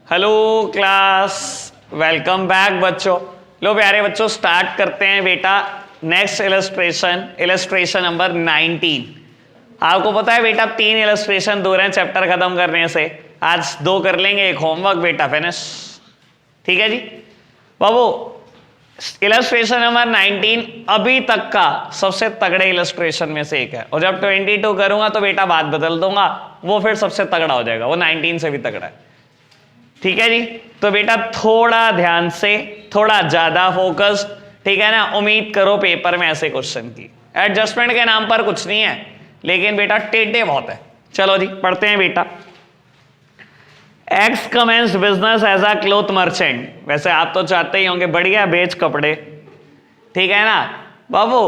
Hello class, welcome back बच्चों। लो प्यारे बच्चों, स्टार्ट करते हैं बेटा नेक्स्ट इलस्ट्रेशन नंबर 19। आपको पता है बेटा 3 इलस्ट्रेशन दूर हैं चैप्टर खत्म करने से। आज 2 कर लेंगे, एक होमवर्क बेटा फिनिश। ठीक है जी बाबू। इलस्ट्रेशन नंबर 19 अभी तक का सबसे तगड़े इलस्ट्रेशन में से एक है, और जब 22 करूंगा तो बेटा बात बदल दूंगा, वो फिर सबसे तगड़ा हो जाएगा, वो 19 से भी तगड़ा है। ठीक है जी, तो बेटा थोड़ा ध्यान से, थोड़ा ज्यादा फोकस्ड, ठीक है ना। उम्मीद करो पेपर में ऐसे क्वेश्चन की। एडजस्टमेंट के नाम पर कुछ नहीं है, लेकिन बेटा टेढ़े बहुत है। चलो जी पढ़ते हैं बेटा। X commences business as a cloth merchant. वैसे आप तो चाहते ही होंगे बढ़िया बेच कपड़े, ठीक है ना बाबू।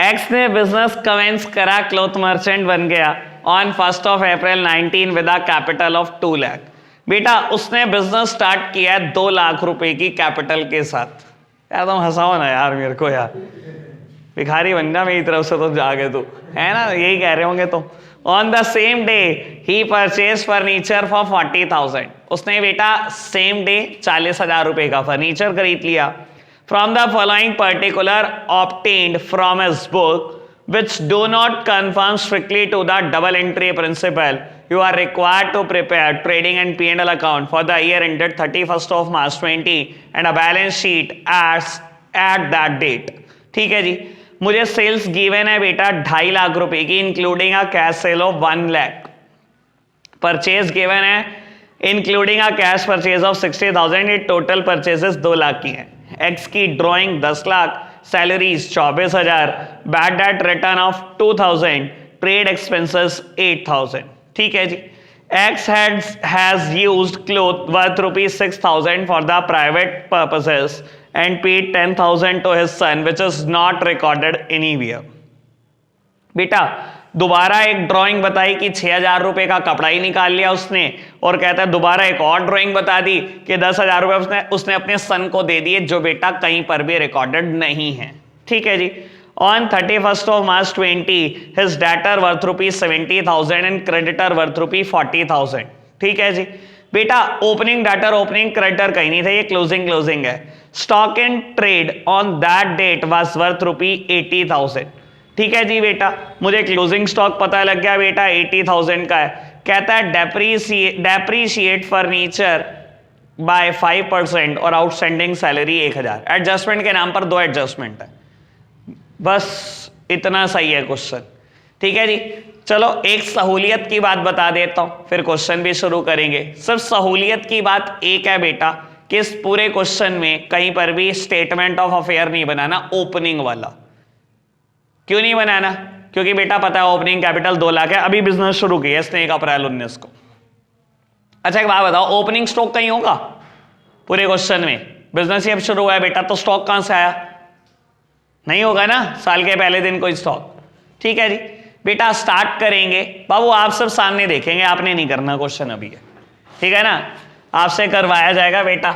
एक्स ने बिजनेस कमेंस करा, क्लोथ मर्चेंट बन गया on 1 April 19 with a capital of 2 lakh. बेटा उसने बिजनेस स्टार्ट किया है 2 लाख रुपए की कैपिटल के साथ। यार तुम हंसाओ ना यार मेरे को, यार भिखारी बन जा मेरी तरफ से तो जागे तू, है ना, यही कह रहे होंगे तो। On the same day he purchase furniture for 40,000। उसने बेटा सेम डे 40,000 रुपए का फर्नीचर खरीद लिया। From the following particular obtained from his book which do not conform strictly to the double entry principle, you are required to prepare trading and P&L account for the year ended 31st of March 20 and a balance sheet at that date। ठीक है जी, मुझे sales given है बेटा 2.5 लाख रुपए की, including a cash sale of 1 lakh. Purchase given है including a cash purchase of 60,000। ये total purchases 2 lakh की है। एक्स की drawing 10 lakh, salaries 24,000, bad debt return of 2,000, trade expenses 8,000। ठीक है जी। X has used cloth worth ₹6,000 for the private purposes and paid 10,000 to his son which is not recorded anywhere. बेटा दोबारा एक ड्राइंग बताई कि 6,000 रुपए का कपड़ा ही निकाल लिया उसने, और कहता है दोबारा एक और ड्राइंग बता दी कि 10,000 रुपए उसने अपने सन को दे दिए, जो बेटा कहीं पर भी रिकॉर्डेड नहीं है। ठीक है जी। On 31st of March 20 his debtor worth ₹70,000 and creditor worth ₹40,000। ठीक है जी। बेटा ओपनिंग डेटर ओपनिंग क्रेडिटर कहीं नहीं था, ये क्लोजिंग है। Stock in trade on that date was worth ₹80,000। ठीक है जी बेटा, मुझे क्लोजिंग स्टॉक पता लग गया बेटा 80,000 का है। कहता है डेप्रीशिएट फर्नीचर बाय 5% और आउटस्टैंडिंग सैलरी 1,000। एडजस्टमेंट के नाम पर 2 एडजस्टमेंट है, बस इतना सही है क्वेश्चन। ठीक है जी। चलो एक सहूलियत की बात बता देता हूं, फिर क्वेश्चन भी शुरू करेंगे। सिर्फ सहूलियत की बात एक है बेटा कि इस पूरे क्वेश्चन में कहीं पर भी स्टेटमेंट ऑफ अफेयर नहीं बनाना, ओपनिंग वाला। क्यों नहीं बनाना? क्योंकि बेटा पता है ओपनिंग कैपिटल 2 लाख है, अभी बिजनेस शुरू किया इसने 1 अप्रैल 19 को। अच्छा एक बात बताओ, ओपनिंग स्टॉक कहीं होगा पूरे क्वेश्चन में? बिजनेस ही अब शुरू हुआ है बेटा, तो स्टॉक कहां से आया? नहीं होगा ना, साल के पहले दिन कोई स्टॉक। ठीक है जी बेटा, स्टार्ट करेंगे। बाबू आप सब सामने देखेंगे, आपने नहीं करना क्वेश्चन अभी है, ठीक है ना, आपसे करवाया जाएगा बेटा।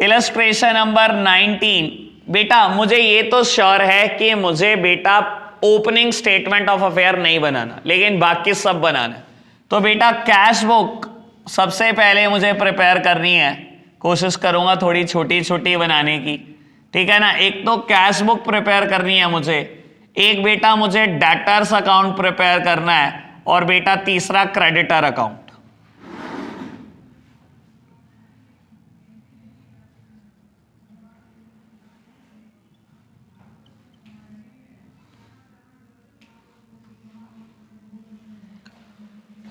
Illustration number 19। बेटा मुझे ये तो श्योर है कि मुझे बेटा ओपनिंग स्टेटमेंट ऑफ अफेयर नहीं बनाना, लेकिन बाकी सब बनाना है। तो बेटा कैश बुक सबसे पहले मुझे प्रिपेयर करनी है, कोशिश करूंगा थोड़ी छोटी छोटी बनाने की, ठीक है ना। एक तो कैश बुक प्रिपेयर करनी है मुझे, एक बेटा मुझे डेटर्स अकाउंट प्रिपेयर करना है, और बेटा तीसरा क्रेडिटर अकाउंट।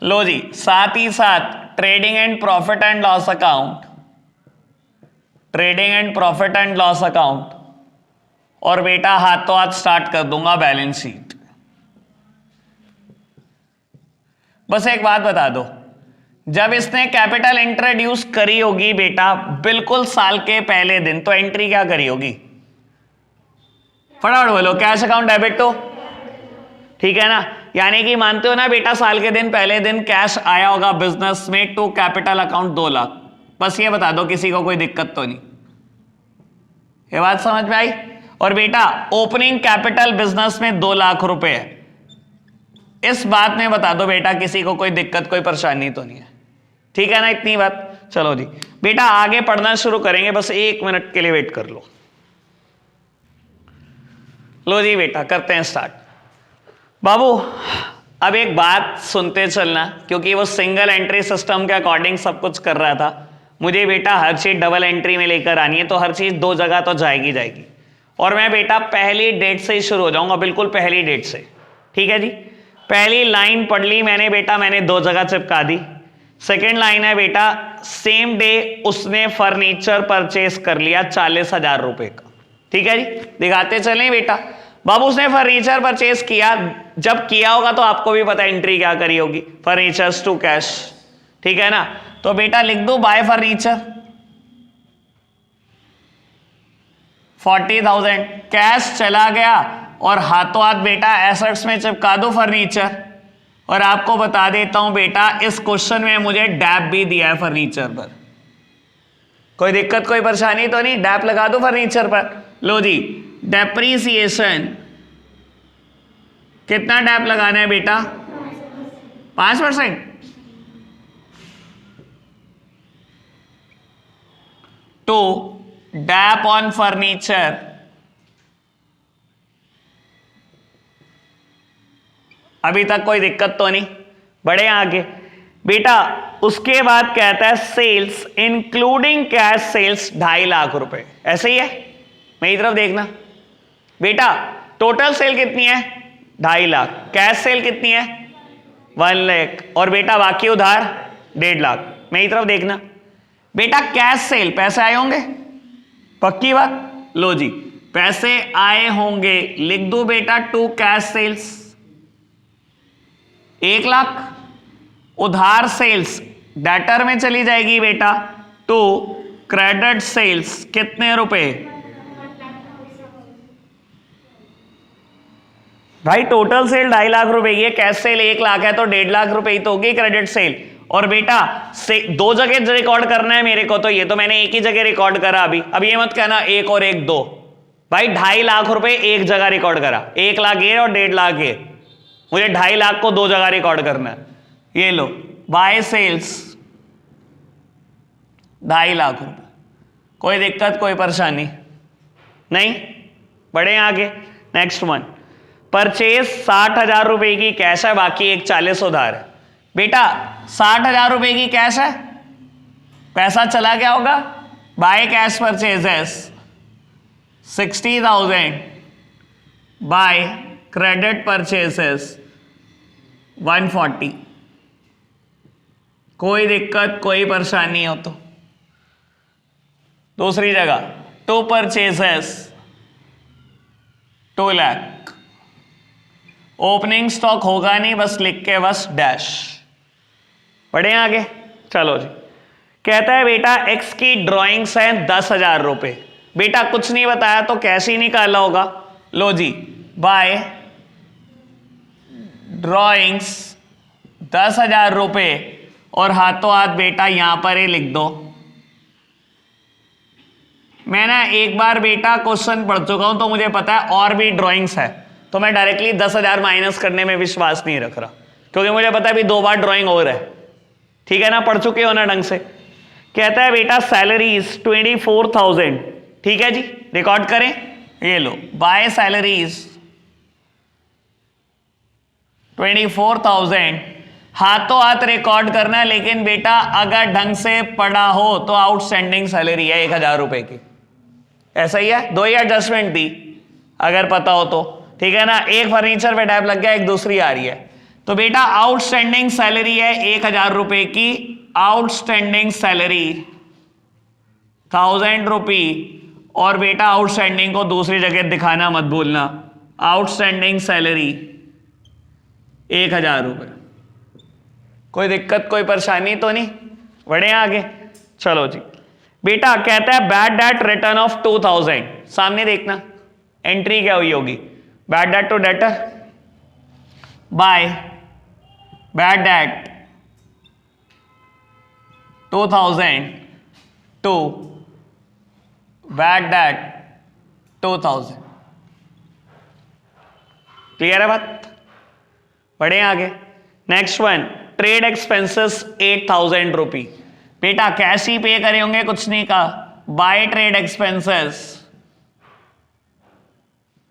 लो जी, साथ ही साथ trading and profit and loss account, trading and profit and loss account, और बेटा हाथों हाथ स्टार्ट कर दूंगा बैलेंस शीट। बस एक बात बता दो, जब इसने कैपिटल इंट्रोड्यूस करी होगी बेटा बिल्कुल साल के पहले दिन, तो एंट्री क्या करी होगी? फटाफट बोलो, कैश अकाउंट डेबिट टू, ठीक है ना। यानी कि मानते हो ना बेटा साल के दिन पहले दिन कैश आया होगा बिजनेस में टू कैपिटल अकाउंट 2 लाख। बस ये बता दो, किसी को कोई दिक्कत तो नहीं, ये बात समझ में आई? और बेटा ओपनिंग कैपिटल बिजनेस में 2 लाख रुपए है। इस बात में बता दो बेटा किसी को कोई दिक्कत कोई परेशानी तो नहीं है, ठीक है ना इतनी बात। चलो जी बेटा आगे पढ़ना शुरू करेंगे, बस 1 मिनट के लिए वेट कर लो। लो जी बेटा करते हैं स्टार्ट। बाबू अब एक बात सुनते चलना, क्योंकि वो सिंगल एंट्री सिस्टम के अकॉर्डिंग सब कुछ कर रहा था। मुझे बेटा हर चीज डबल एंट्री में लेकर आनी है, तो हर चीज 2 जगह तो जाएगी जाएगी। और मैं बेटा पहली डेट से ही शुरू हो जाऊंगा, बिल्कुल पहली डेट से। ठीक है जी, पहली लाइन पढ़ ली मैंने बेटा, मैंने 2 जगह चिपका दी। सेकेंड लाइन है बेटा, सेम डे उसने फर्नीचर परचेस कर लिया 40,000 रुपए का। ठीक है जी, दिखाते चलें बेटा। बाबू उसने फर्नीचर परचेस किया, जब किया होगा तो आपको भी पता एंट्री क्या करी होगी, फर्नीचर्स टू कैश। ठीक है ना, तो बेटा लिख दो बाय फर्नीचर 40,000, कैश चला गया और हाथों हाथ बेटा एसेट्स में चिपका दो फर्नीचर। और आपको बता देता हूं बेटा इस क्वेश्चन में मुझे डैप भी दिया है फर्नीचर पर। कोई दिक्कत कोई परेशानी तो नहीं, डैप लगा दो फर्नीचर पर। लो जी, डेप्रीसिएशन कितना डैप लगाना है बेटा? 5%। टू डैप ऑन फर्नीचर अभी तक कोई दिक्कत तो नहीं, बढ़े आगे बेटा। उसके बाद कहता है sales including cash sales 2.5 lakh रुपए, ऐसे ही है। मेरी तरफ देखना बेटा, टोटल सेल कितनी है? 2.5 लाख। कैश सेल कितनी है? 1 लाख। और बेटा बाकी उधार 1.5 लाख। मेरी तरफ देखना बेटा, कैश सेल पैसे आए होंगे, पक्की बात। लो जी, पैसे आए होंगे, लिख दो बेटा टू कैश सेल्स 1 लाख। उधार सेल्स डेटर में चली जाएगी बेटा, टू क्रेडिट सेल्स कितने रुपए? भाई टोटल सेल 2.5 लाख रुपए की है, कैश सेल 1 लाख है, तो 1.5 लाख रुपए ही तो होगी क्रेडिट सेल। और बेटा से 2 जगह रिकॉर्ड करना है मेरे को, तो ये तो मैंने एक ही जगह रिकॉर्ड करा अभी। अब ये मत कहना 1 और 1 2, भाई 2.5 लाख रुपए एक जगह रिकॉर्ड करा, 1 लाख ये और 1.5 लाख ये। मुझे 2.5 लाख को 2 जगह रिकॉर्ड करना है। ये लो बाय सेल्स 2.5 लाख रुपए, कोई दिक्कत कोई परेशानी नहीं, बढ़े आगे। नेक्स्ट वन, परचेज 60,000 रुपए की कैश है, बाकी एक 40 उधार है। बेटा 60,000 रुपए की कैश है, पैसा चला गया होगा, by cash purchases 60,000 by credit purchases 140। कोई दिक्कत कोई परेशानी हो तो। दूसरी जगह to purchases 2 lakh. Opening stock होगा नहीं, बस लिख के बस डैश। बढ़े आगे, चलो जी। कहता है बेटा एक्स की ड्राइंग्स हैं 10,000 रुपए। बेटा कुछ नहीं बताया तो कैसे ही निकाला होगा। लो जी, बाय ड्राइंग्स 10,000 रुपए और हाथों हाथ बेटा यहां पर ही लिख दो। मैं ना एक बार बेटा क्वेश्चन पढ़ चुका हूं, तो मुझे पता है और भी ड्राइंग्स है, तो मैं डायरेक्टली 10,000 माइनस करने में विश्वास नहीं रख रहा, क्योंकि मुझे पता है अभी 2 बार ड्राइंग और है। ठीक है ना, पढ़ चुके हो ना ढंग से। कहता है बेटा सैलरीज 24,000। ठीक है जी, रिकॉर्ड करें, ये लो बाय सैलरीज 24,000, हाथों हाथ रिकॉर्ड करना है। लेकिन बेटा अगर ढंग से पढ़ा हो तो आउटस्टैंडिंग सैलरी है 1,000 रुपए की, ऐसा ही है। 2 ही एडजस्टमेंट दी अगर पता हो तो, ठीक है ना। एक फर्नीचर पे टैप लग गया, एक दूसरी आ रही है, तो बेटा आउटस्टैंडिंग सैलरी है 1,000 रुपए की। आउटस्टैंडिंग सैलरी 1,000 रुपी, और बेटा आउटस्टैंडिंग को दूसरी जगह दिखाना मत भूलना, आउटस्टैंडिंग सैलरी 1,000 रुपए। कोई दिक्कत कोई परेशानी तो नहीं, बढ़े आगे। चलो जी बेटा, कहता है बैड डेट रिटर्न ऑफ 2,000। सामने देखना एंट्री क्या हुई होगी, bad debt to debtor by bad debt 2,000 to bad debt 2,000। Clear है बात, बढ़े आगे। Next one, trade expenses 8,000 rupee. बेटा कैश ही पे करे होंगे, कुछ नहीं कहा। By trade expenses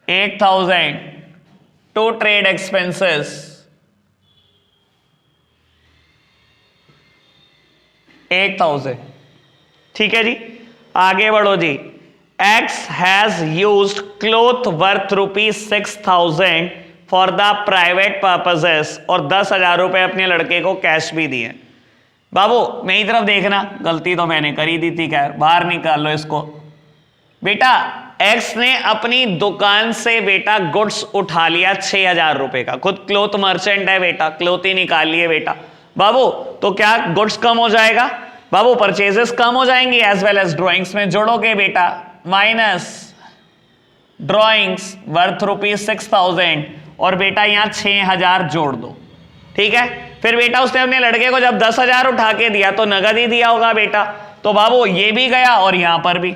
8,000 to trade expenses 8,000। ठीक है जी, आगे बढ़ो जी। X has used cloth worth ₹6,000 for the private purposes, और 10,000 रुपए अपने लड़के को कैश भी दिए। बाबू मेरी तरफ देखना, गलती तो मैंने करी दी थी, खैर बाहर निकाल लो इसको। बेटा X ने अपनी दुकान से बेटा गुड्स उठा लिया 6,000 रुपए का, खुद क्लोथ मर्चेंट है बेटा, क्लोथ ही निकाल लिए बेटा। बाबू तो क्या गुड्स कम हो जाएगा? बाबू परचेजेस कम हो जाएंगी, एज वेल एज ड्रॉइंग्स में जोड़ोगे बेटा, माइनस ड्रॉइंग्स वर्थ ₹6,000 और बेटा यहां 6,000 जोड़ दो। ठीक है, फिर बेटा उसने अपने लड़के को जब 10,000 उठा के दिया तो नगद ही दिया होगा बेटा, तो बाबू ये भी गया और यहां पर भी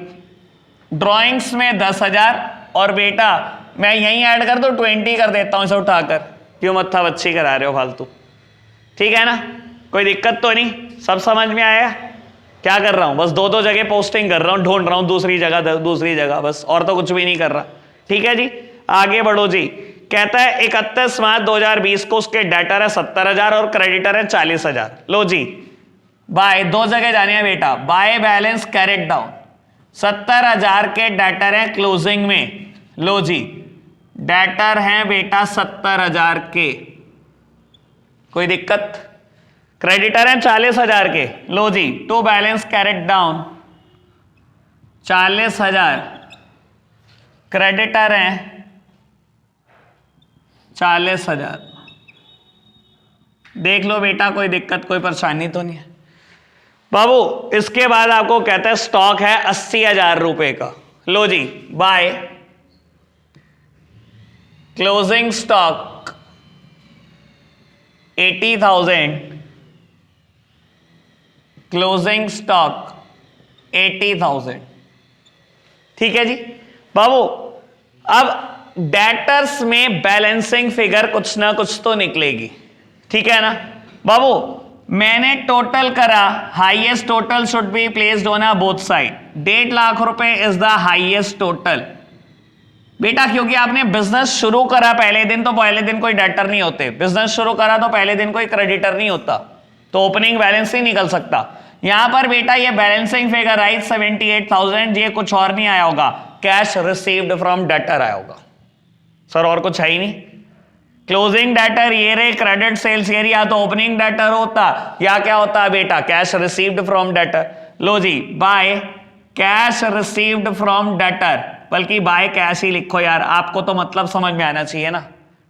ड्रॉइंग्स में 10,000 और बेटा मैं यहीं ऐड कर दो 20 कर देता हूं इसे उठाकर, क्यों मत्था बच्ची करा रहे हो फालतू। ठीक है ना, कोई दिक्कत तो नहीं, सब समझ में आया? क्या कर रहा हूं, बस दो जगह पोस्टिंग कर रहा हूं, ढूंढ रहा हूं दूसरी जगह बस, और तो कुछ भी नहीं कर रहा। ठीक है जी, आगे बढ़ो जी। कहता है 31 मार्च 2020 को उसके डेटर है 70,000 और क्रेडिटर है 40,000। लो जी, बाय दो जगह जाने हैं बेटा, बाय बैलेंस कैरेट डाउन 70,000 के डेटर है क्लोजिंग में। लो जी, डेटर है बेटा 70,000 के, कोई दिक्कत? क्रेडिटर हैं 40,000 के। लो जी, to balance carried down 40,000, creditor हैं 40,000। देख लो बेटा, कोई दिक्कत कोई परेशानी तो नहीं है बाबू। इसके बाद आपको कहता है स्टॉक है 80,000 रुपए का। लो जी, by closing stock 80,000, closing stock 80,000। ठीक है जी बाबू, अब डेटर्स में बैलेंसिंग फिगर कुछ ना कुछ तो निकलेगी। ठीक है ना बाबू, मैंने टोटल करा, highest total should be placed on a both side. 1.5 lakh रुपए इज द हाईएस्ट टोटल बेटा, क्योंकि आपने बिजनेस शुरू करा पहले दिन, तो पहले दिन कोई डेटर नहीं होते। बिजनेस शुरू करा तो पहले दिन कोई क्रेडिटर नहीं होता, तो ओपनिंग बैलेंस ही निकल सकता। यहां पर बेटा ये बैलेंसिंग फिगर आई 78,000, ये कुछ और नहीं आया होगा, कैश रिसीव्ड फ्रॉम डेटर आया होगा। सर और कुछ है ही नहीं। क्लोजिंग डेटर ये रे, क्रेडिट सेल्स ये, या तो ओपनिंग डेटर होता या क्या होता बेटा, कैश रिसीव्ड फ्रॉम डेटर। लो जी, by cash received from debtor, बल्कि बाय कैश ही लिखो यार, आपको तो मतलब समझ में आना चाहिए ना।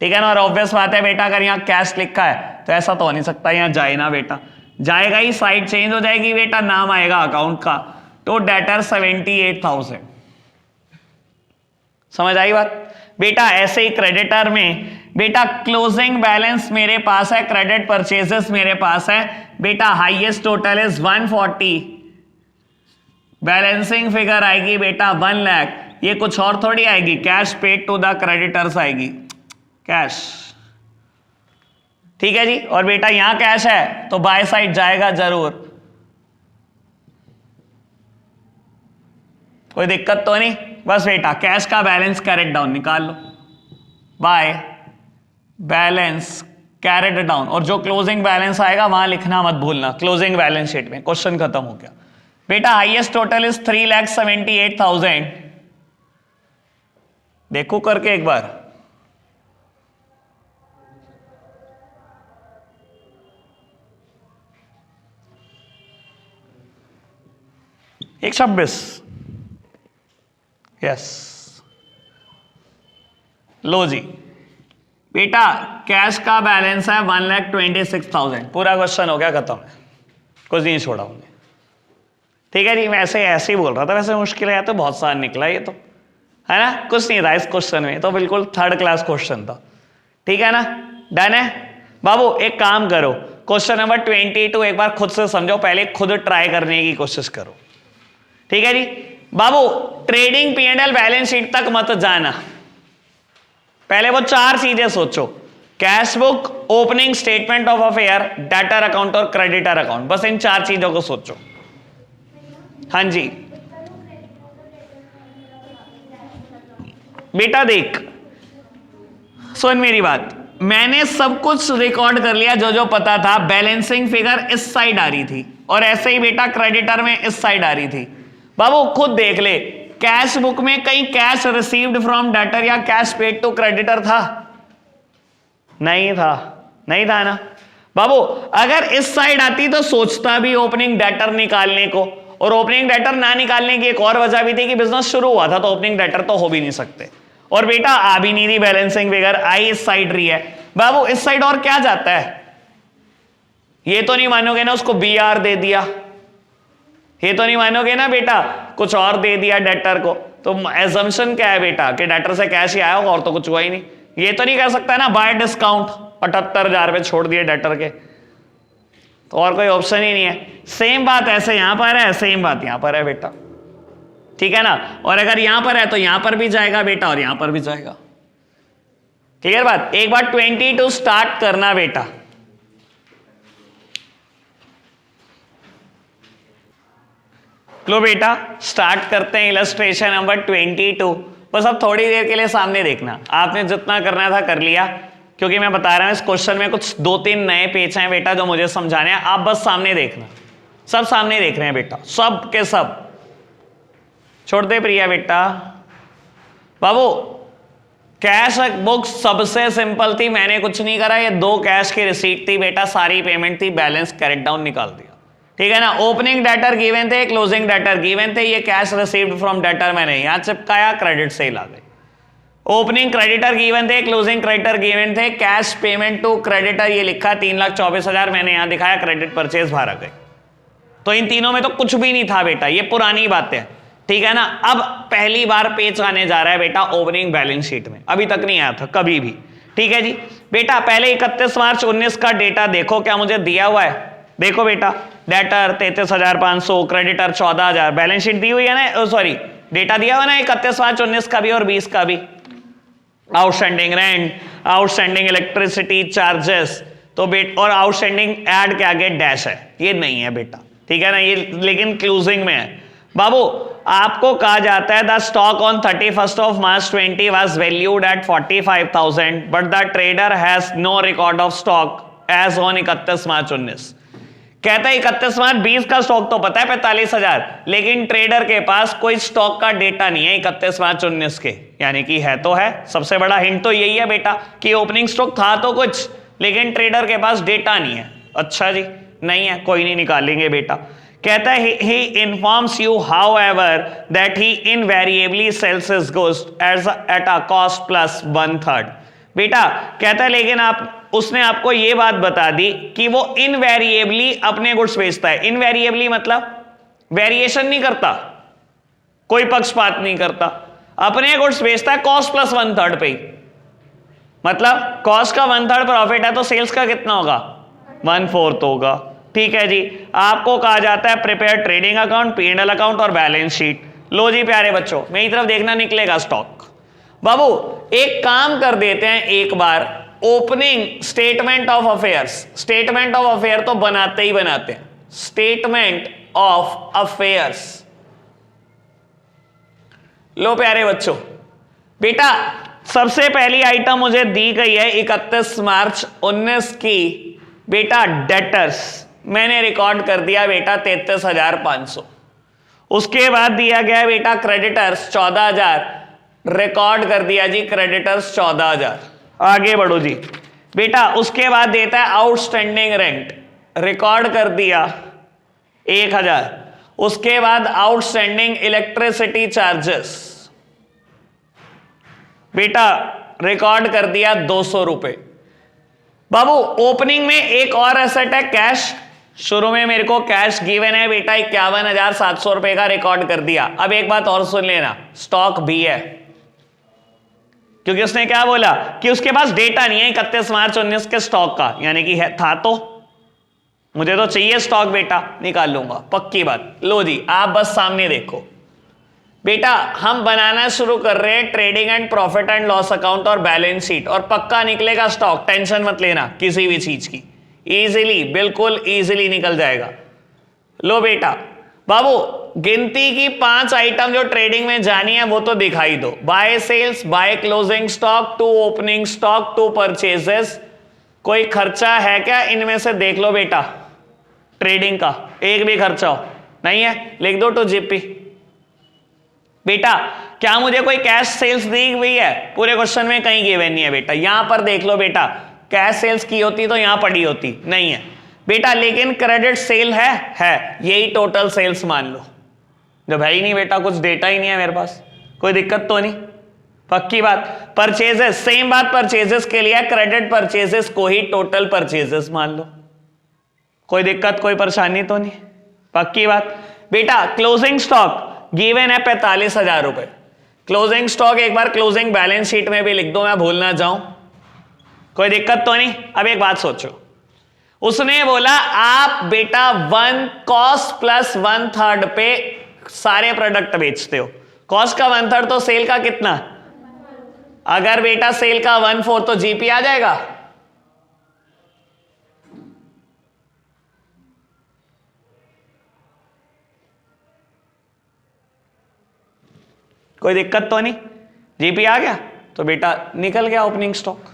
ठीक है ना, और ऑब्वियस बात है बेटा, अगर यहाँ कैश लिखा है तो ऐसा तो हो नहीं सकता यहाँ जाए ना बेटा, जाएगा ही, साइड चेंज हो जाएगी बेटा, नाम आएगा अकाउंट का। तो डेटर 78,000। समझ आई बात बेटा? ऐसे ही क्रेडिटर में बेटा क्लोजिंग बैलेंस मेरे पास है, क्रेडिट परचेजेस मेरे पास है बेटा, highest total is 140, balancing figure आएगी बेटा 1 लाख। ये कुछ और थोड़ी आएगी, cash paid to the creditors आएगी, कैश। ठीक है जी, और बेटा यहां कैश है तो बाय साइड जाएगा जरूर, कोई दिक्कत तो नहीं। बस बेटा कैश का बैलेंस कैरेट डाउन निकाल लो, बाय बैलेंस कैरेट डाउन, और जो क्लोजिंग बैलेंस आएगा वहां लिखना मत भूलना क्लोजिंग बैलेंस शीट में। क्वेश्चन खत्म हो गया बेटा। Highest total is 3,78,000। देखो करके एक बार, एक 26, यस। लो जी बेटा, कैश का बैलेंस है 1,26,000। पूरा क्वेश्चन हो गया, खत्म, कुछ नहीं छोड़ा हमने। ठीक है जी, मैं ऐसे ही बोल रहा था, वैसे मुश्किल है तो बहुत सारा निकला ये तो, है ना, कुछ नहीं था इस क्वेश्चन में, तो बिल्कुल थर्ड क्लास क्वेश्चन था। ठीक है ना, डन है बाबू। एक काम करो, क्वेश्चन नंबर 22 एक बार खुद से समझो, पहले खुद ट्राई करने की कोशिश करो। ठीक है जी बाबू, ट्रेडिंग P&L बैलेंस शीट तक मत जाना, पहले वो 4 चीजें सोचो। Cash book, opening statement of affair, debtor account और क्रेडिटर अकाउंट, बस इन 4 चीजों को सोचो। हाँ जी बेटा देख, सुन मेरी बात, मैंने सब कुछ रिकॉर्ड कर लिया जो जो पता था। बैलेंसिंग फिगर इस साइड आ रही थी और ऐसे ही बेटा क्रेडिटर में इस साइड आ रही थी। बाबू खुद देख ले, कैश बुक में कहीं कैश रिसीव्ड फ्रॉम डेटर या कैश पेड टू क्रेडिटर था? नहीं था, नहीं था ना बाबू। अगर इस साइड आती तो सोचता भी ओपनिंग डेटर निकालने को, और ओपनिंग डेटर ना निकालने की एक और वजह भी थी कि बिजनेस शुरू हुआ था, तो ओपनिंग डेटर तो हो भी नहीं सकते। और बेटा आ भी नहीं रही बैलेंसिंग फिगर, आई इस साइड रही है। बाबू इस साइड और क्या जाता है? ये तो नहीं मानोगे ना उसको BR दे दिया, ये तो नहीं मानोगे ना बेटा कुछ और दे दिया डेटर को। तो एजम्पशन क्या है बेटा कि डेटर से कैश ही आया होगा और तो कुछ हुआ ही नहीं। ये तो नहीं कर सकता ना बाय डिस्काउंट 78,000 रुपए छोड़ दिए डेटर के, तो और कोई ऑप्शन ही नहीं है। सेम बात ऐसे यहां पर है, सेम बात यहां पर है बेटा, ठीक है ना। और अगर यहां पर है तो यहां पर भी जाएगा बेटा और यहां पर भी जाएगा। क्लियर बात? एक बार 22 स्टार्ट करना बेटा। लो बेटा स्टार्ट करते हैं इलस्ट्रेशन नंबर 22। बस अब थोड़ी देर के लिए सामने देखना, आपने जितना करना था कर लिया, क्योंकि मैं बता रहा हूं इस क्वेश्चन में कुछ 2-3 नए पेज हैं बेटा जो मुझे समझाने हैं। आप बस सामने देखना, सब सामने देख रहे हैं बेटा, सब के सब। छोड़ दे प्रिया बेटा। बाबू कैश बुक सबसे सिंपल थी, मैंने कुछ नहीं करा, ये 2 कैश की रिसीट थी बेटा, सारी पेमेंट थी, बैलेंस कैरेट डाउन निकाल दिया, ठीक है ना। ओपनिंग डेटर गिवन थे, क्लोजिंग डेटर गिवन थे, ये कैश रिसीव्ड फ्रॉम डेटर मैंने यहां चिपकाया, क्रेडिट सेल आ गई। ओपनिंग क्रेडिटर गिवन थे, क्लोजिंग क्रेडिटर गिवन थे, कैश पेमेंट टू क्रेडिटर ये लिखा 3,24,000 मैंने यहां दिखाया, क्रेडिट परचेज बाहर आ गई। तो इन तीनों में तो कुछ भी नहीं था बेटा, ये पुरानी बातें, ठीक है ना। अब पहली बार पेज आने जा रहा है बेटा ओपनिंग बैलेंस शीट में, अभी तक नहीं आया था कभी भी, ठीक है जी। बेटा पहले 31 मार्च 19 का डेटा देखो, क्या मुझे दिया हुआ है? देखो बेटा डेटर 33,500, क्रेडिटर 14,000, बैलेंस शीट दी हुई है ना, सॉरी डेटा दिया हुआ ना 31 मार्च 19 का भी और 20 का भी। Outstanding rent, outstanding electricity charges, तो और आउटस्टैंडिंग ऐड के आगे डैश है, ये नहीं है बेटा, ठीक है ना, ये लेकिन क्लोजिंग में है। बाबू आपको कहा जाता है the stock on 31st of March 20 was valued at 45,000 but the trader has no record of stock as on 31 मार्च 19। कहता है 31 मार्च 20 का स्टॉक तो पता है 45,000, लेकिन ट्रेडर के पास कोई स्टॉक का डेटा नहीं है 31 मार्च 19 के, यानी कि है तो है। सबसे बड़ा हिंट तो यही है बेटा कि ओपनिंग स्टॉक था तो कुछ, लेकिन ट्रेडर के पास डेटा नहीं है। अच्छा जी नहीं है, कोई नहीं, निकालेंगे बेटा। कहता है he informs you however that he invariably sells his goods at a cost plus 1/3। बेटा कहता है लेकिन उसने आपको ये बात बता दी कि वो इनवेरिएबली अपने गुड्स बेचता है। इनवेरिएबली मतलब वेरिएशन नहीं करता, कोई पक्षपात नहीं करता, अपने गुड्स बेचता है कॉस्ट प्लस 1/3 पे ही। मतलब कॉस्ट का 1/3 प्रॉफिट है तो सेल्स का कितना होगा? 1/4 होगा, ठीक है जी। आपको कहा जाता है prepare trading account, P&L account और बैलेंस शीट। लो जी प्यारे बच्चों, मेरी तरफ देखना, निकलेगा स्टॉक। बाबू एक काम कर देते हैं एक बार, opening statement of affairs, statement of affair तो बनाते ही बनाते हैं, स्टेटमेंट ऑफ अफेयर्स। लो प्यारे बच्चों, बेटा सबसे पहली आइटम मुझे दी गई है 31 मार्च 19 की बेटा डेटर्स, मैंने रिकॉर्ड कर दिया बेटा 33,500। उसके बाद दिया गया है बेटा क्रेडिटर्स 14,000, रिकॉर्ड कर दिया जी क्रेडिटर्स 14,000। आगे बढ़ो जी बेटा, उसके बाद देता है आउटस्टैंडिंग रेंट, रिकॉर्ड कर दिया 1,000। उसके बाद आउटस्टैंडिंग इलेक्ट्रिसिटी चार्जेस बेटा रिकॉर्ड कर दिया 200 रुपए। बाबू ओपनिंग में एक और एसेट है कैश, शुरू में मेरे को कैश गिवन है बेटा 51,700 रुपए का, रिकॉर्ड कर दिया। अब एक बात और सुन लेना, स्टॉक भी है, क्योंकि उसने क्या बोला कि उसके पास डेटा नहीं है 31 मार्च 19 के स्टॉक का, यानी कि है था, तो मुझे तो चाहिए स्टॉक बेटा, निकाल लूंगा, पक्की बात। लो जी आप बस सामने देखो, बेटा हम बनाना शुरू कर रहे हैं trading and profit and loss account और बैलेंस शीट, और पक्का निकलेगा स्टॉक, टेंशन मत लेना किसी भी चीज की, इजीली, बिल्कुल इजीली निकल जाएगा। लो बेटा बाबू, गिनती की 5 आइटम जो ट्रेडिंग में जानी है वो तो दिखाई दो। By sales, by closing stock, to opening stock, to purchases. कोई खर्चा है क्या इनमें से? देख लो बेटा, ट्रेडिंग का एक भी खर्चा हो नहीं है, लिख दो टू जीपी। बेटा क्या मुझे कोई कैश सेल्स दी हुई है? पूरे क्वेश्चन में कहीं गिवन नहीं है बेटा। यहां पर देख लो बेटा, कैश सेल्स की होती तो यहां पड़ी होती, नहीं है बेटा। लेकिन क्रेडिट सेल है, यही टोटल सेल्स मान लो। जब है ही नहीं बेटा, कुछ डेटा ही नहीं है मेरे पास, कोई दिक्कत तो नहीं, पक्की बात। परचेजेस, सेम बात परचेजेस के लिए, क्रेडिट परचेजेस को ही टोटल परचेजेस मान लो, कोई दिक्कत कोई परेशानी तो नहीं, पक्की बात। बेटा क्लोजिंग स्टॉक गिवन है 45,000 रुपए। क्लोजिंग स्टॉक एक बार क्लोजिंग बैलेंस शीट में भी लिख दो, मैं भूल ना जाऊं, कोई दिक्कत तो नहीं। अब एक बात सोचो, उसने बोला आप बेटा 1 कॉस्ट प्लस 1/3 पे सारे प्रोडक्ट बेचते हो। कॉस्ट का 1/3 तो सेल का कितना? अगर बेटा सेल का 1/4 तो जीपी आ जाएगा। कोई दिक्कत तो नहीं, जीपी आ गया तो बेटा निकल गया ओपनिंग स्टॉक,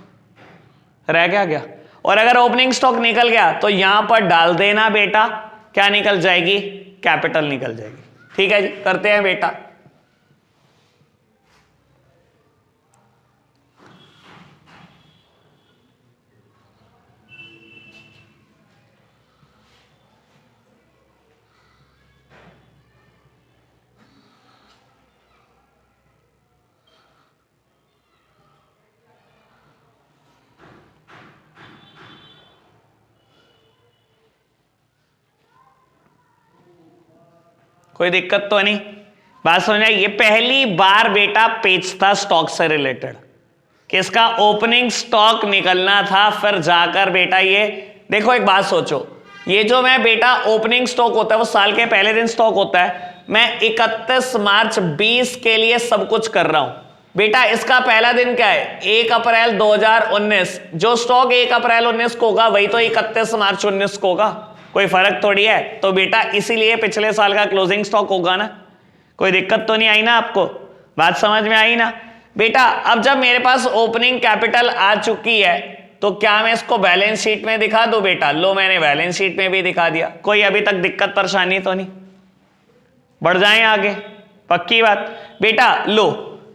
रह गया। और अगर ओपनिंग स्टॉक निकल गया तो यहां पर डाल देना बेटा, क्या निकल जाएगी? कैपिटल निकल जाएगी। ठीक है जी, करते हैं बेटा। कोई दिक्कत तो नहीं, बात समझ आई? ये पहली बार बेटा पेज था स्टॉक से रिलेटेड, किसका? ओपनिंग स्टॉक निकलना था, फिर जाकर बेटा ये देखो। एक बात सोचो, ये जो मैं बेटा ओपनिंग स्टॉक होता है वो साल के पहले दिन स्टॉक होता है। मैं 31 मार्च 20 के लिए सब कुछ कर रहा हूं बेटा। इसका पहला दिन क्या है? 1 अप्रैल 2019। जो स्टॉक 1 अप्रैल 19 को होगा वही तो 31 मार्च 19 को होगा, कोई फर्क थोड़ी है। तो बेटा इसीलिए पिछले साल का क्लोजिंग स्टॉक होगा ना, कोई दिक्कत तो नहीं आई ना आपको? बात समझ में आई ना बेटा? अब जब मेरे पास ओपनिंग कैपिटल आ चुकी है तो क्या मैं इसको बैलेंस शीट में दिखा दूं बेटा? लो मैंने बैलेंस शीट में भी दिखा दिया, कोई अभी तक दिक्कत परेशानी तो नहीं। बढ़ जाएं आगे, पक्की बात बेटा। लो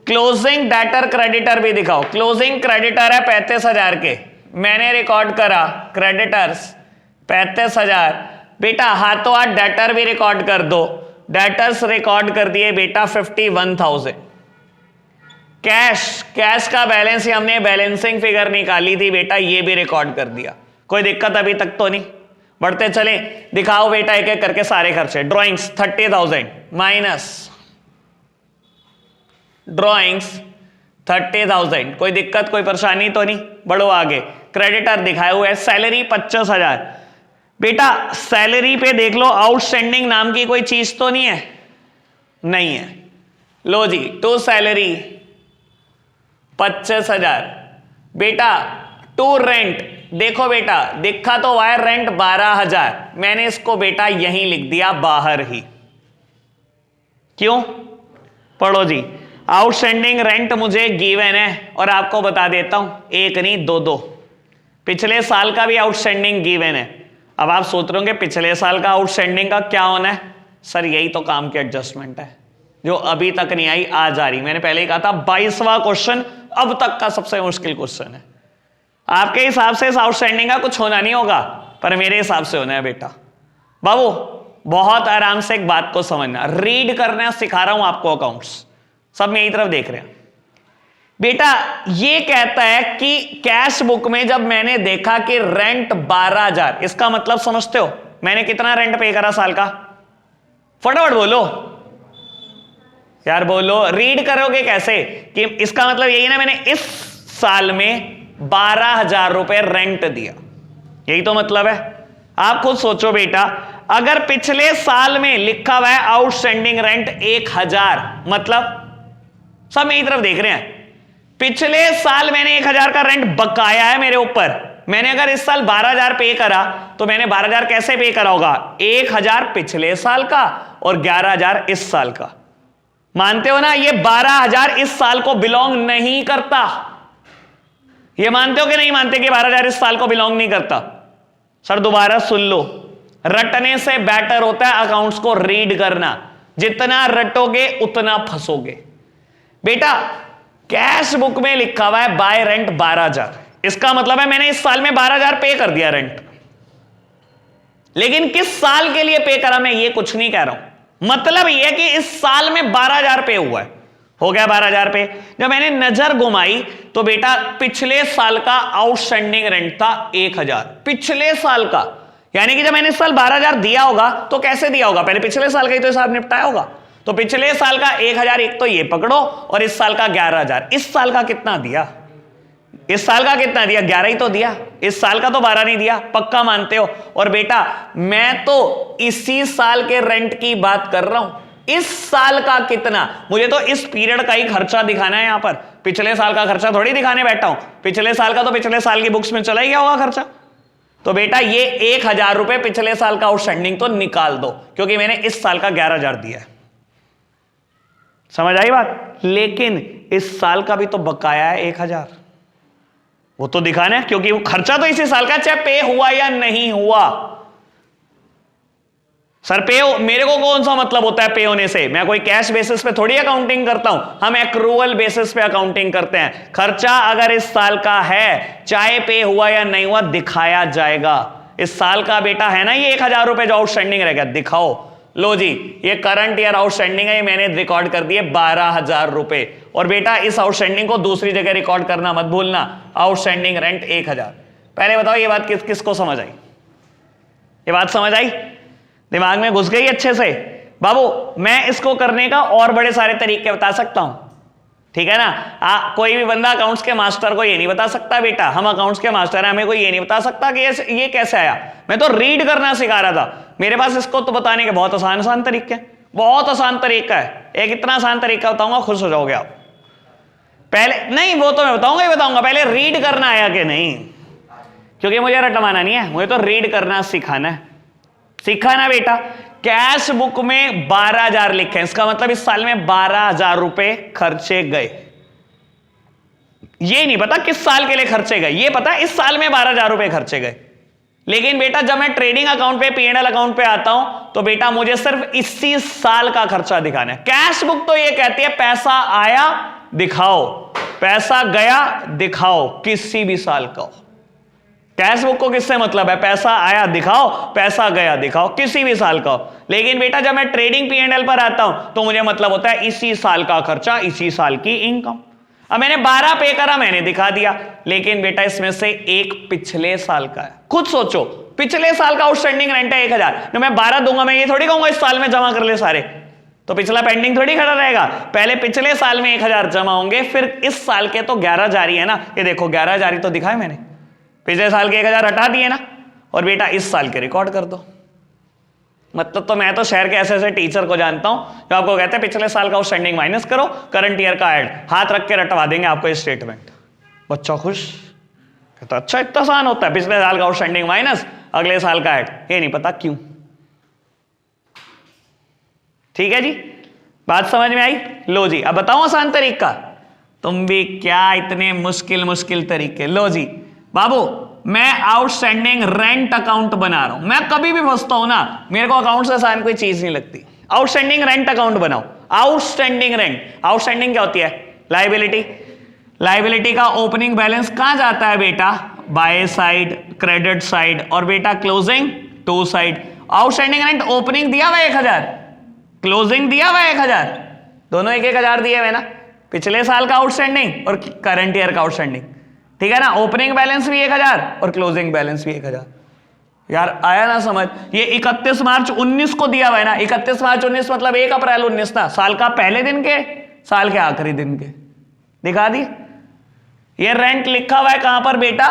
क्लोजिंग डेटर क्रेडिटर भी दिखाओ। क्लोजिंग क्रेडिटर है 35,000 के, मैंने रिकॉर्ड करा क्रेडिटर्स 35,000 बेटा। हाथों हाथ डेटर भी रिकॉर्ड कर दो, डेटर्स रिकॉर्ड कर दिए बेटा 51,000। कैश का बैलेंस ही हमने बैलेंसिंग फिगर निकाली थी बेटा, ये भी रिकॉर्ड कर दिया, कोई दिक्कत अभी तक तो नहीं। बढ़ते चले, दिखाओ बेटा एक एक करके सारे खर्चे। ड्रॉइंग्स 30,000 माइनस ड्रॉइंग्स 30,000, कोई दिक्कत कोई परेशानी तो नहीं। बढ़ो आगे, क्रेडिटर दिखाए हुए है। सैलरी 25,000 बेटा। सैलरी पे देख लो आउटस्टैंडिंग नाम की कोई चीज तो नहीं है, नहीं है। लो जी, टू सैलरी 25,000 बेटा। टू रेंट देखो बेटा, दिखा तो वायर रेंट 12,000, मैंने इसको बेटा यहीं लिख दिया बाहर ही। क्यों? पढ़ो जी, आउटस्टैंडिंग रेंट मुझे गिवन है और आपको बता देता हूं, एक नहीं दो पिछले साल का भी आउटस्टैंडिंग गिवन है। अब आप सोच रहे होंगे पिछले साल का आउटस्टैंडिंग का क्या होना है? सर यही तो काम की एडजस्टमेंट है जो अभी तक नहीं आई, आज आ रही। मैंने पहले ही कहा था 22वां क्वेश्चन अब तक का सबसे मुश्किल क्वेश्चन है। आपके हिसाब से इस आउटस्टैंडिंग का कुछ होना नहीं होगा, पर मेरे हिसाब से होना है बेटा। बाबू बहुत आराम से एक बात को समझना, रीड करना सिखा रहा हूं आपको, अकाउंट्स सब मेरी तरफ देख रहे हैं बेटा। ये कहता है कि कैश बुक में जब मैंने देखा कि रेंट 12,000, इसका मतलब समझते हो मैंने कितना रेंट पे करा साल का? फटाफट बोलो यार, बोलो। रीड करोगे कैसे कि इसका मतलब यही ना, मैंने इस साल में 12,000 रुपए रेंट दिया, यही तो मतलब है। आप खुद सोचो बेटा, अगर पिछले साल में लिखा हुआ है आउटस्टैंडिंग रेंट 1000, मतलब सब मेरी तरफ देख रहे हैं, पिछले साल मैंने 1000 का रेंट बकाया है मेरे ऊपर। मैंने अगर इस साल 12000 पे करा तो मैंने 12000 कैसे पे करा होगा? 1000 पिछले साल का और 11000 इस साल का। मानते हो ना? ये 12000 इस साल को बिलोंग नहीं करता। ये मानते हो कि नहीं मानते कि 12000 इस साल को बिलोंग नहीं करता? सर दोबारा सुन लो, रटने से बेटर होता है अकाउंट्स को रीड करना। जितना रटोगे उतना फंसोगे। बेटा कैश बुक में लिखा हुआ है बाय रेंट 12000, इसका मतलब है मैंने इस साल में 12000 पे कर दिया रेंट। लेकिन किस साल के लिए पे करा मैं ये कुछ नहीं कह रहा हूं। मतलब यह कि इस साल में 12000 पे हुआ है, हो गया 12000 पे। जब मैंने नजर घुमाई तो बेटा पिछले साल का आउटस्टैंडिंग रेंट था 1000, पिछले साल का। यानी कि जब मैंने इस साल 12000 दिया होगा तो कैसे दिया होगा? पहले पिछले साल का ही तो हिसाब निपटाया होगा। तो पिछले साल का 1000 एक तो ये पकड़ो और इस साल का 11000। इस साल का कितना दिया? इस साल का कितना दिया? 11 ही तो दिया। इस साल का तो 12 नहीं दिया, पक्का मानते हो? और बेटा मैं तो इसी साल के रेंट की बात कर रहा हूं। इस साल का कितना? मुझे तो इस पीरियड का ही खर्चा दिखाना है यहां पर, पिछले साल का खर्चा थोड़ी दिखाने बैठा हूं। पिछले साल का तो पिछले साल की बुक्स में चला ही गया होगा खर्चा। तो बेटा ये 1000 रुपए पिछले साल का आउटस्टैंडिंग तो निकाल दो, क्योंकि मैंने इस साल का 11000 दिया है। समझ आई बात? लेकिन इस साल का भी तो बकाया है 1000, वो तो दिखाना है, क्योंकि वो खर्चा तो इसी साल का, चाहे पे हुआ या नहीं हुआ। सर पे मेरे को कौन सा मतलब होता है पे होने से? मैं कोई कैश बेसिस पे थोड़ी अकाउंटिंग करता हूं, हम एक्रूअल बेसिस पे अकाउंटिंग करते हैं। खर्चा अगर इस साल का है, चाहे पे हुआ या नहीं हुआ, दिखाया जाएगा। इस साल का बेटा है ना ये 1000 रुपए जो आउटस्टैंडिंग रह गया, दिखाओ। लो जी ये करंट ईयर आउटस्टैंडिंग है, ये मैंने रिकॉर्ड कर दिए 12000 रुपए। और बेटा इस आउटस्टैंडिंग को दूसरी जगह रिकॉर्ड करना मत भूलना, आउटस्टैंडिंग रेंट 1000। पहले बताओ ये बात किसको समझ आई? ये बात समझ आई? दिमाग में घुस गई अच्छे से? बाबू मैं इसको करने का और बड़े सारे तरीके बता सकता हूं, ठीक है ना? कोई भी बंदा अकाउंट्स के मास्टर को ये नहीं बता सकता बेटा हम अकाउंट्स के मास्टर हैं, हमें कोई ये नहीं बता सकता कि ये कैसे आया। मैं तो रीड करना सिखा रहा था, मेरे पास इसको तो बताने के बहुत आसान तरीके हैं, बहुत आसान तरीका है। एक इतना आसान तरीका बताऊंगा, खुश हो जाओगे आप। पहले नहीं, वो तो मैं बताऊंगा, पहले रीड करना आया कि नहीं, क्योंकि मुझे रटवाना नहीं है, मुझे तो रीड करना सिखाना है। सिखाना बेटा। कैश बुक में 12000 लिखे, इसका मतलब इस साल में 12000 रुपए खर्चे गए। ये नहीं पता किस साल के लिए खर्चे गए, ये पता इस साल में 12000 रुपए खर्चे गए। लेकिन बेटा जब मैं ट्रेडिंग अकाउंट पे, P&L अकाउंट पे आता हूं तो बेटा मुझे सिर्फ इसी साल का खर्चा दिखाना है। कैश बुक तो ये कहती है पैसा आया दिखाओ, पैसा गया दिखाओ, किसी भी साल का। कैश बुक को किससे मतलब है? पैसा आया दिखाओ, पैसा गया दिखाओ, किसी भी साल का। लेकिन बेटा जब मैं ट्रेडिंग P&L पर आता हूं तो मुझे मतलब होता है इसी साल का खर्चा, इसी साल की इनकम। अब मैंने 12 पे करा, मैंने दिखा दिया, लेकिन बेटा इसमें से एक पिछले साल का है। खुद सोचो, पिछले साल का आउटस्टैंडिंग रेंट है 1000, तो मैं 12 दूंगा, मैं ये थोड़ी कहूंगा इस साल में जमा कर ले सारे, तो पिछला पेंडिंग थोड़ी खड़ा रहेगा। पहले पिछले साल में 1000 जमा होंगे, फिर इस साल के तो 11 जारी है ना, ये देखो 11 जारी तो दिखाए मैंने, पिछले साल के 1000 हटा दिए ना, और बेटा इस साल के रिकॉर्ड कर दो। मतलब तो मैं तो शहर के ऐसे टीचर को जानता हूं जो आपको कहते हैं पिछले साल का आउटस्टैंडिंग माइनस करो, करंट ईयर का ऐड, हाथ रख के रटवा देंगे आपको ये स्टेटमेंट। बच्चा खुश, कहता अच्छा इतना आसान होता है, पिछले साल का आउटस्टैंडिंग माइनस, अगले साल का ऐड। ये नहीं पता क्यों। ठीक है जी, बात समझ में आई? लो जी अब बताओ आसान तरीका। तुम भी क्या इतने मुश्किल तरीके। लो जी बाबू, मैं आउटस्टैंडिंग रेंट अकाउंट बना रहा हूं। मैं कभी भी फंसता हूं ना, मेरे को अकाउंट से आसान कोई चीज नहीं लगती। आउटस्टैंडिंग रेंट अकाउंट बनाओ। आउटस्टैंडिंग रेंट, आउटस्टैंडिंग क्या होती है? लायबिलिटी। लायबिलिटी का ओपनिंग बैलेंस कहां जाता है बेटा? बाय साइड, क्रेडिट साइड, और बेटा closing to side. Outstanding rent opening दिया हुआ 1000, क्लोजिंग दिया हुआ 1000, दोनों 1000 दिए हुए ना, पिछले साल का आउटस्टैंडिंग और करंट ईयर का आउटस्टैंडिंग। ठीक है ना, ओपनिंग बैलेंस भी 1000 और क्लोजिंग बैलेंस भी 1000। यार आया ना समझ? ये 31 मार्च 19 को दिया हुआ है ना, 31 मार्च 19 मतलब 1 अप्रैल 19 ना, साल का पहले दिन के, साल के आखिरी दिन के। दिखा दी? ये रेंट लिखा हुआ है कहां पर बेटा?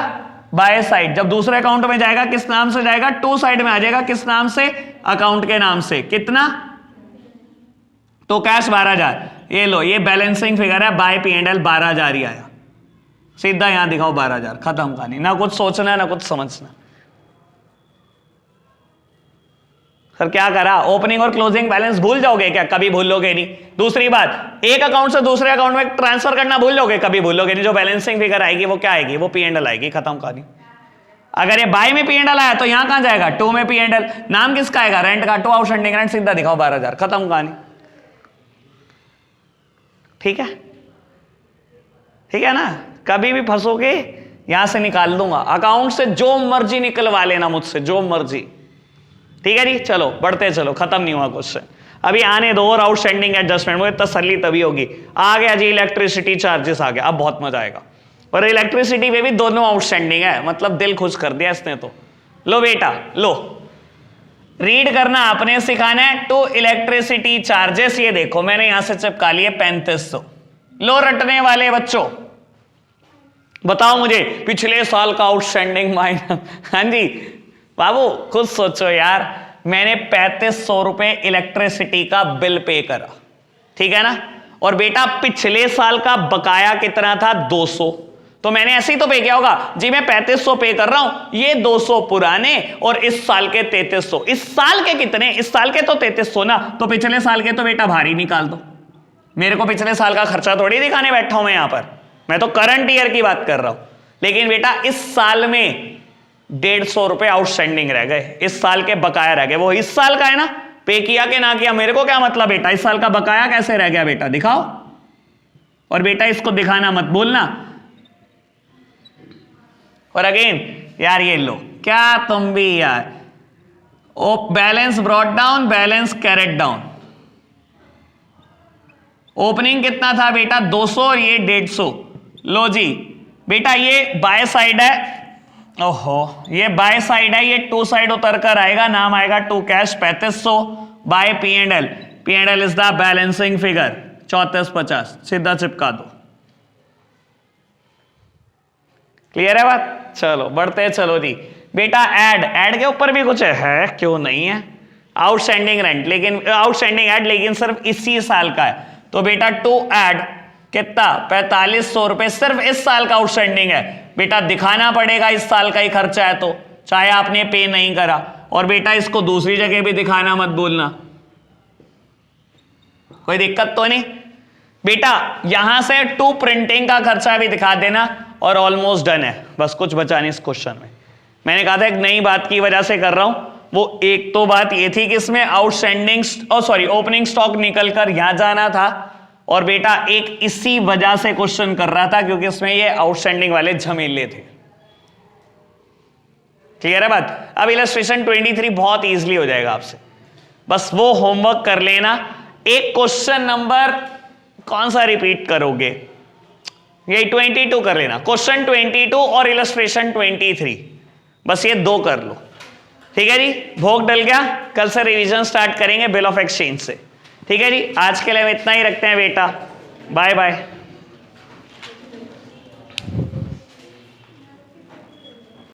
By side. जब दूसरे अकाउंट में जाएगा किस नाम से जाएगा? टू साइड में आ जाएगा। किस नाम से? अकाउंट के नाम से। कितना? तो कैश 12,000। ये लो, ये बैलेंसिंग फिगर है, बाय P&L 12,000 ही आया। सीधा यहां दिखाओ 12,000, खत्म कहानी। ना कुछ सोचना ना कुछ समझना। सर क्या करा? ओपनिंग और क्लोजिंग बैलेंस भूल जाओगे क्या? कभी भूल लोगे नहीं। दूसरी बात, एक अकाउंट से दूसरे अकाउंट में ट्रांसफर करना भूल लोगे? कभी भूल लोगे नहीं। जो बैलेंसिंग फिगर आएगी वो क्या आएगी? वो P&L आएगी, खत्म कहानी। अगर ये बाय में P&L आया तो यहां कहां जाएगा? टू में P&L। नाम किसका आएगा? रेंट का। टू आउटस्टैंडिंग रेंट, सीधा दिखाओ 12,000, खत्म कहानी। ठीक है, ठीक है ना? कभी भी फंसोगे यहां से निकाल दूंगा। अकाउंट से जो मर्जी निकलवा लेना मुझसे, जो मर्जी। ठीक है जी, चलो बढ़ते चलो, खत्म नहीं हुआ क्वेश्चन। अभी आने दो और आउटस्टैंडिंग एडजस्टमेंट, मुझे तसल्ली तभी होगी। आ गया जी इलेक्ट्रिसिटी चार्जेस आ गया, अब बहुत मजा आएगा। और इलेक्ट्रिसिटी पे भी दोनों आउटस्टैंडिंग है, मतलब दिल खुश कर दिया इसने तो। लो बेटा लो, रीड करना आपने सिखाना है। टू इलेक्ट्रिसिटी चार्जेस, ये देखो मैंने यहां से चिपका लिए 3500। लो रटने वाले बच्चों, बताओ मुझे पिछले साल का आउटस्टैंडिंग माइनस। हाँ जी बाबू, खुद सोचो यार, मैंने 3500 रुपए इलेक्ट्रिसिटी का बिल पे करा, ठीक है ना? और बेटा पिछले साल का बकाया कितना था? 200। तो मैंने ऐसे ही तो पे किया होगा जी, मैं 3500 पे कर रहा हूं, ये 200 पुराने और इस साल के 3300। इस साल के कितने? इस साल के तो 3300 ना, तो पिछले साल के तो बेटा भारी निकाल दो। मेरे को पिछले साल का खर्चा थोड़ी दिखाने बैठा हूं मैं यहां पर, मैं तो करंट ईयर की बात कर रहा हूं। लेकिन बेटा इस साल में 150 रुपए आउटस्टैंडिंग रह गए, इस साल के बकाया रह गए। वो इस साल का है ना, पे किया कि ना किया मेरे को क्या मतलब बेटा, इस साल का बकाया कैसे रह गया बेटा, दिखाओ। और बेटा इसको दिखाना मत भूलना। और अगेन यार ये लो, क्या तुम भी यार, ओ balance brought down, balance carried down. Opening कितना था बेटा? 200 और ये 150। लो जी बेटा, ये बाय साइड है। ओहो, ये बाय साइड है, ये टू साइड उतर कर आएगा, नाम आएगा to cash 3500 by P&L। P&L is the balancing figure 3450, सीधा चिपका दो। क्लियर है बात? चलो बढ़ते चलो जी बेटा। ऐड के ऊपर भी कुछ है, क्यों नहीं है? आउटस्टैंडिंग रेंट, लेकिन आउटस्टैंडिंग ऐड लेकिन सिर्फ इसी साल का है। तो बेटा टू ऐड कितना? 4500 रुपए सिर्फ इस साल का आउटस्टैंडिंग है। बेटा दिखाना पड़ेगा, इस साल का ही खर्चा है तो, चाहे आपने पे नहीं करा। और बेटा इसको दूसरी जगह भी दिखाना मत भूलना, कोई दिक्कत तो नहीं बेटा। यहां से टू प्रिंटिंग का खर्चा भी दिखा देना और ऑलमोस्ट डन है। बस कुछ बचा नहीं इस क्वेश्चन में। मैंने कहा था एक नई बात की वजह से कर रहा हूं, वो एक तो बात ये थी कि इसमें आउटस्टैंडिंग ओपनिंग स्टॉक निकल कर यहां जाना था, और बेटा एक इसी वजह से क्वेश्चन कर रहा था क्योंकि इसमें ये आउटस्टैंडिंग वाले झमेले थे। क्लियर है बात? अब इलस्ट्रेशन 23 बहुत इजीली हो जाएगा आपसे, बस वो होमवर्क कर लेना। एक क्वेश्चन नंबर कौन सा रिपीट करोगे? ये 22 कर लेना, क्वेश्चन 22 और इलस्ट्रेशन 23, बस ये दो कर लो। ठीक है जी, भोग डल गया। कल से रिवीजन स्टार्ट करेंगे बिल ऑफ एक्सचेंज से। ठीक है जी, आज के लिए हम इतना ही रखते हैं बेटा। Bye bye.